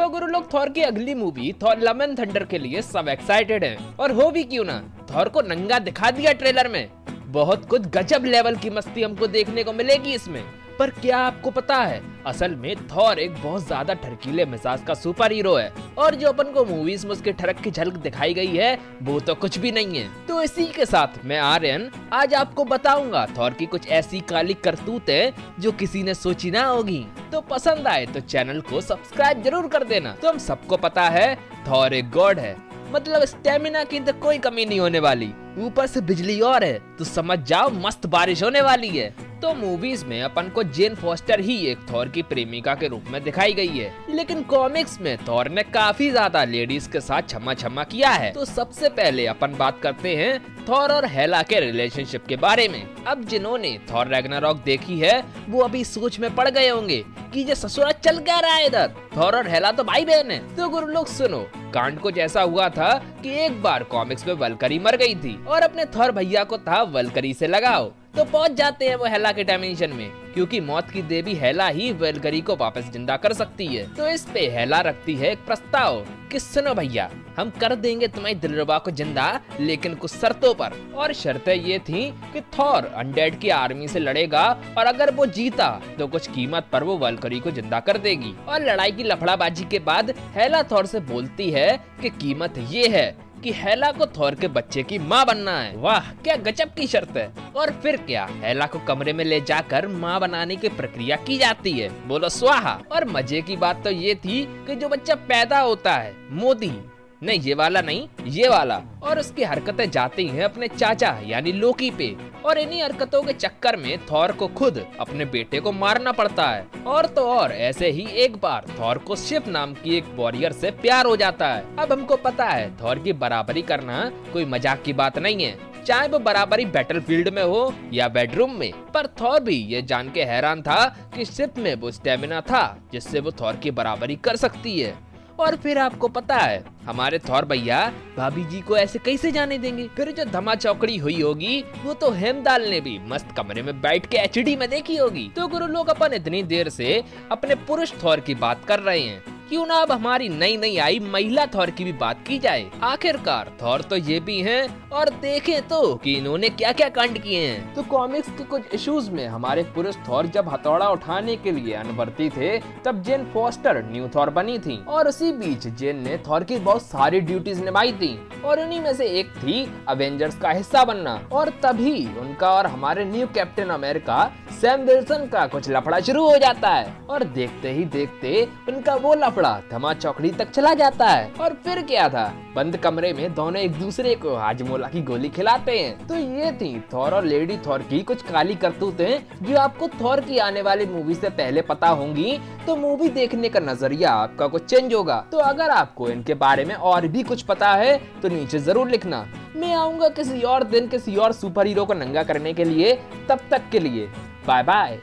तो गुरु लोग थॉर की अगली movie Thor love and thunder के लिए सब एक्साइटेड हैं। और हो भी क्यों ना, थॉर को नंगा दिखा दिया ट्रेलर में। बहुत कुछ गजब लेवल की मस्ती हमको देखने को मिलेगी इसमें। पर क्या आपको पता है, असल में थॉर एक बहुत ज्यादा ठरकीले मिजाज का सुपर हीरो है, और जो अपन को मूवीज में उसके ठरक की झलक दिखाई गई है वो तो कुछ भी नहीं है। तो इसी के साथ मैं आर्यन आज आपको बताऊंगा थॉर की कुछ ऐसी काली करतूतें जो किसी ने सोची ना होगी। तो पसंद आए तो चैनल को सब्सक्राइब जरूर कर देना। तो हम सबको पता है थॉर एक गॉड है, मतलब स्टेमिना की तो कोई कमी नहीं होने वाली, ऊपर से बिजली और है तो समझ जाओ मस्त बारिश होने वाली है। तो मूवीज में अपन को जेन फॉस्टर ही एक थॉर की प्रेमिका के रूप में दिखाई गई है, लेकिन कॉमिक्स में थॉर ने काफी ज्यादा लेडीज के साथ छमा छमा किया है। तो सबसे पहले अपन बात करते हैं थॉर और हेला के रिलेशनशिप के बारे में। अब जिन्होंने थॉर रैग्नारॉक देखी है वो अभी सोच में पड़ गए होंगे कि ये ससुरा चल क्या रहा है इधर, थॉर और हेला तो भाई बहन है। तो गुरु लोग सुनो, कांड कुछ ऐसा हुआ था कि एक बार कॉमिक्स में वल्करी मर गई थी और अपने थॉर भैया को था वल्करी से लगाओ। तो पहुंच जाते हैं वो हेला के डायमेंशन में, क्योंकि मौत की देवी हेला ही वल्करी को वापस जिंदा कर सकती है। तो इस पे हेला रखती है एक प्रस्ताव कि सुनो भैया, हम कर देंगे तुम्हारी दिलरुबा को जिंदा, लेकिन कुछ शर्तों पर। और शर्तें ये थी कि थॉर अनडेड की आर्मी से लड़ेगा और अगर वो जीता तो कुछ कीमत पर वो वल्करी को जिंदा कर देगी। और लड़ाई की लफड़ाबाजी के बाद हेला थॉर से बोलती है कि कीमत ये है कि हेला को थॉर के बच्चे की माँ बनना है। वाह क्या गजब की शर्त है। और फिर क्या, हेला को कमरे में ले जाकर माँ बनाने की प्रक्रिया की जाती है, बोलो स्वाहा। और मजे की बात तो ये थी कि जो बच्चा पैदा होता है मोदी नहीं, ये वाला नहीं, ये वाला, और उसकी हरकतें जाती हैं अपने चाचा यानी लोकी पे। और इन्हीं हरकतों के चक्कर में थॉर को खुद अपने बेटे को मारना पड़ता है। और तो और ऐसे ही एक बार थॉर को शिव नाम की एक वॉरियर से प्यार हो जाता है। अब हमको पता है थॉर की बराबरी करना कोई मजाक की बात नहीं है, चाहे वो बराबरी बैटलफील्ड में हो या बेडरूम में। पर थॉर भी ये जान के हैरान था कि शिव में वो स्टेमिना था जिससे वो थॉर की बराबरी कर सकती है। और फिर आपको पता है हमारे थॉर भैया भाभी जी को ऐसे कैसे जाने देंगे। फिर जो धमा चौकड़ी हुई होगी वो तो हेमदाल ने भी मस्त कमरे में बैठ के एचडी में देखी होगी। तो गुरु लोग अपन इतनी देर से अपने पुरुष थॉर की बात कर रहे हैं, क्यों ना अब हमारी नई नई आई महिला थॉर की भी बात की जाए। आखिरकार थॉर तो ये भी हैं, और देखें तो कि इन्होंने क्या क्या कांड किए हैं। तो कॉमिक्स के कुछ इश्यूज में हमारे पुरुष थॉर जब हथौड़ा उठाने के लिए अनवर्ती थे तब जेन फॉस्टर न्यू थॉर बनी थी, और उसी बीच जेन ने थॉर की बहुत सारी ड्यूटीज निभाई थी, और उन्हीं में से एक थी अवेंजर्स का हिस्सा बनना। और तभी उनका और हमारे new captain America Sam Wilson का कुछ लफड़ा शुरू हो जाता है, और देखते ही देखते उनका वो लफड़ा धमा चौकड़ी तक चला जाता है। और फिर क्या था, बंद कमरे में दोनों एक दूसरे को हाजमोला की गोली खिलाते हैं। तो ये थी थॉर और लेडी थॉर की कुछ काली करतूतें जो आपको थॉर की आने वाली मूवी से पहले पता होंगी। तो मूवी देखने का नजरिया आपका कुछ चेंज होगा। तो अगर आपको इनके बारे में और भी कुछ पता है तो नीचे जरूर लिखना। मैं आऊंगा किसी और दिन किसी और सुपर हीरो को नंगा करने के लिए। तब तक के लिए बाय बाय।